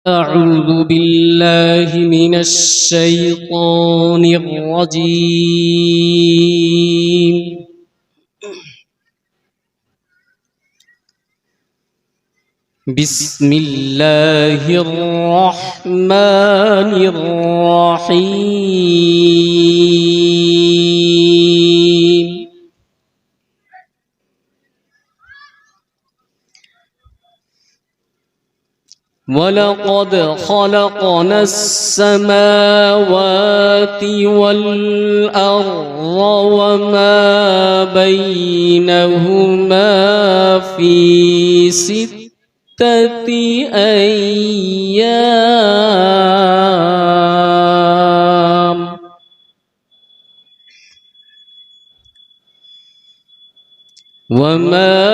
أعوذ بالله من الشيطان الرجيم. بسم الله الرحمن الرحيم. ولقد خلقنا السماوات والأرض وما بينهما في 6 أيام وما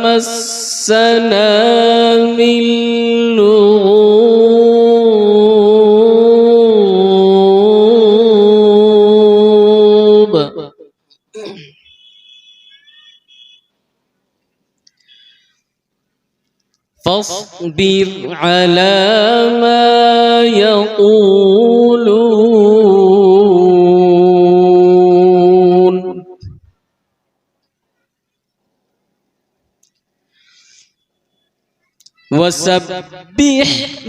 مسنا من لغوب. فاصبر على ما يقولون وسبح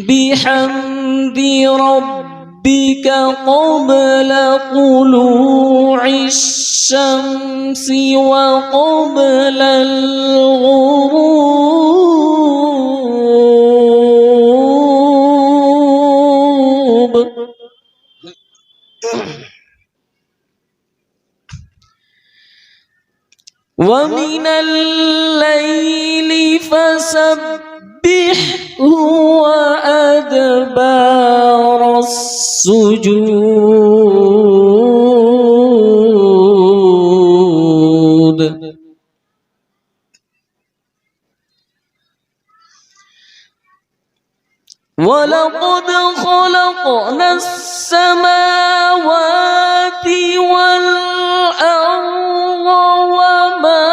بحمد ربك قبل طلوع الشمس وقبل الغروب. ومن الليل فسبحه وأدبار السجود. ولقد خلقنا السماوات والأرض وما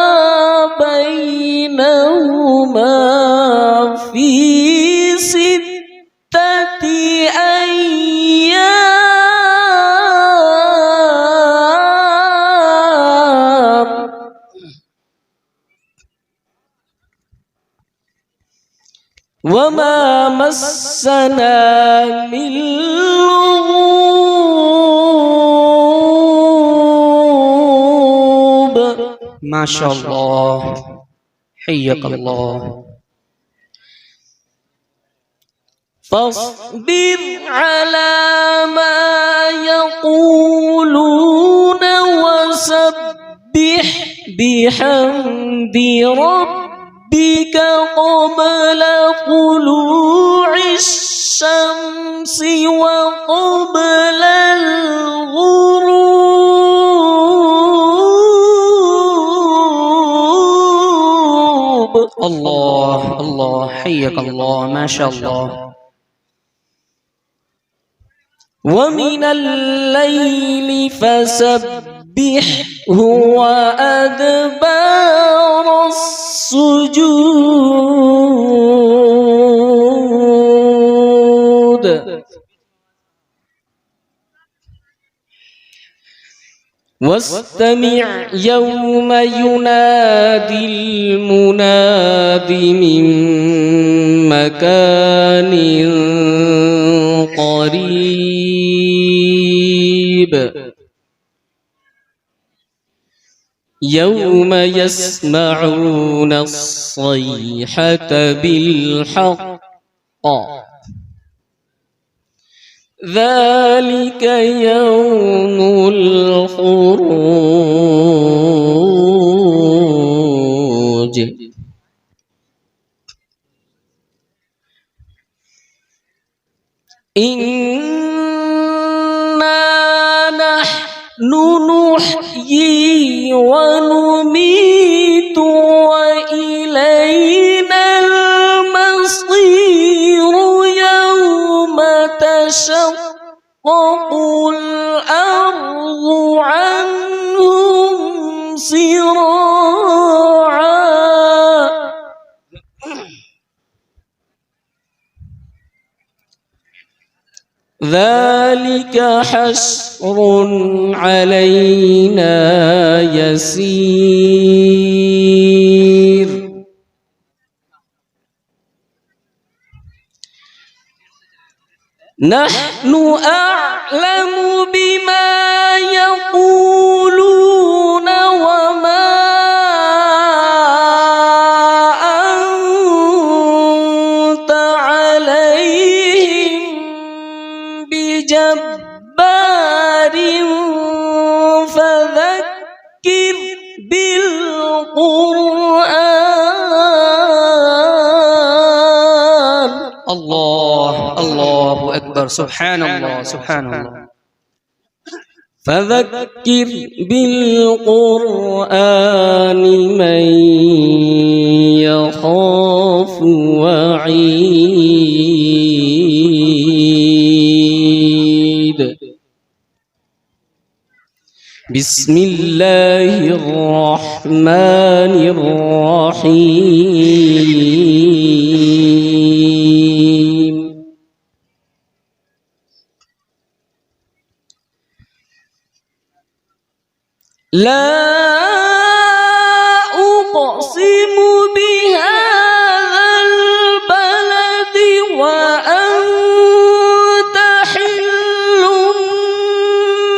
بينهما في 6 أيام وما مسنا من لغوب. ما شاء الله، حياك الله. فاصبر على ما يقولون وسبح بحمد ربك قبل طلوع الشمس وقبل الغروب. الله الله، حياك الله، ما شاء الله. ومن الليل فسبحه وأدبار السجود. واستمع يوم ينادي المناد من مكان قريب. يوم يسمعون الصيحة بالحق ذلك يوم الخروج. إنا نحن نحيي ونميت وإلينا المصير يوم تشقق الأرض عنهم سراعا. ذلك حشر علينا يسير نحن أعلم بما يقولون وما أنت عليهم بجبار فذكر بالقرآن. الله أكبر. سبحان الله سبحان الله. فذكر بالقرآن من يخاف وعيد. بسم الله الرحمن الرحيم. لا أقسم بهذا البلد وأنت حل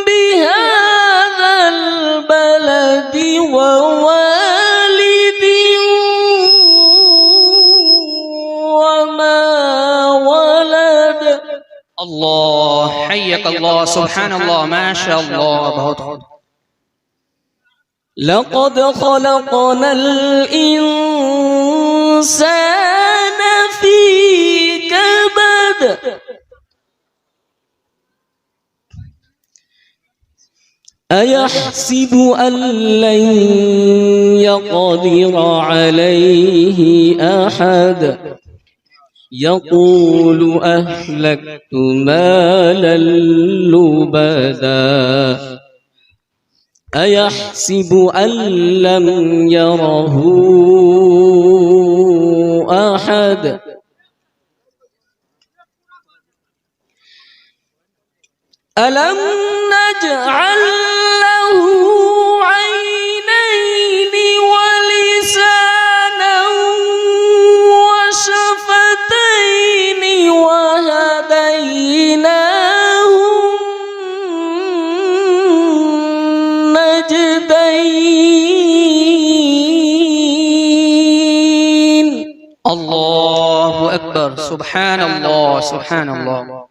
بهذا البلد ووالد وما ولد. الله حيك الله. سبحان الله ما شاء الله. बहुत لقد خلقنا الإنسان في كبد. أيحسب أن لن يقدر عليه أحد يقول أهلكت مالا لبدا أيحسب أن لم يره أحد ألم نجعل له عينين ولسانا وشفتين وهديناه النجدين. الله أكبر. سبحان الله سبحان الله.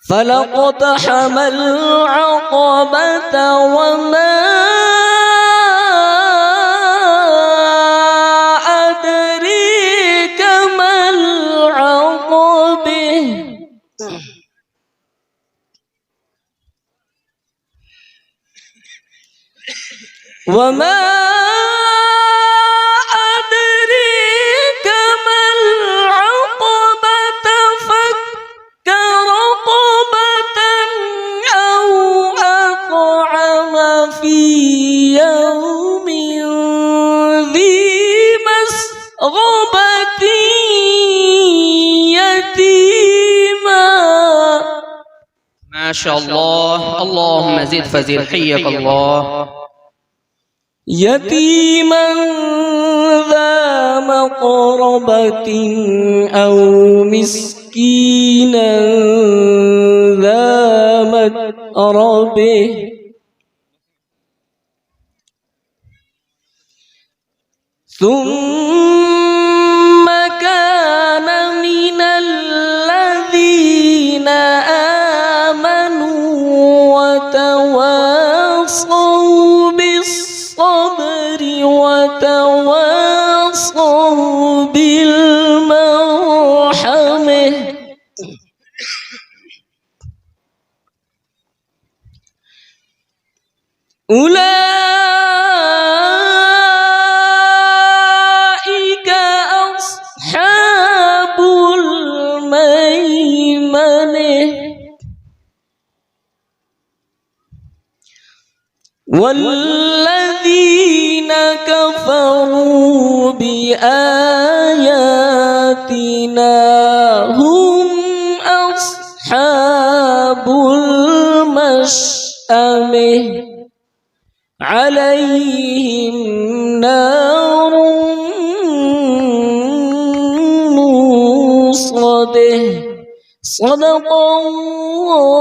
فلقتحم العقبة وما أدريك ما العقبة وما أدريك ما العقبة فك رقبة أو أطعم في يوم ذي مسغبة يتيما. ما شاء الله. اللهم زد فزد. حيك الله. يتيما ذا مقربة أو مسكينا ذا متربة ثم كان من الذين آمنوا وتواصوا بالصبر وتواصوا بالمرحمة. أولئك أصحاب الميمنة. والذين كفروا بآياتنا هم عليهم نار موصده. صدق الله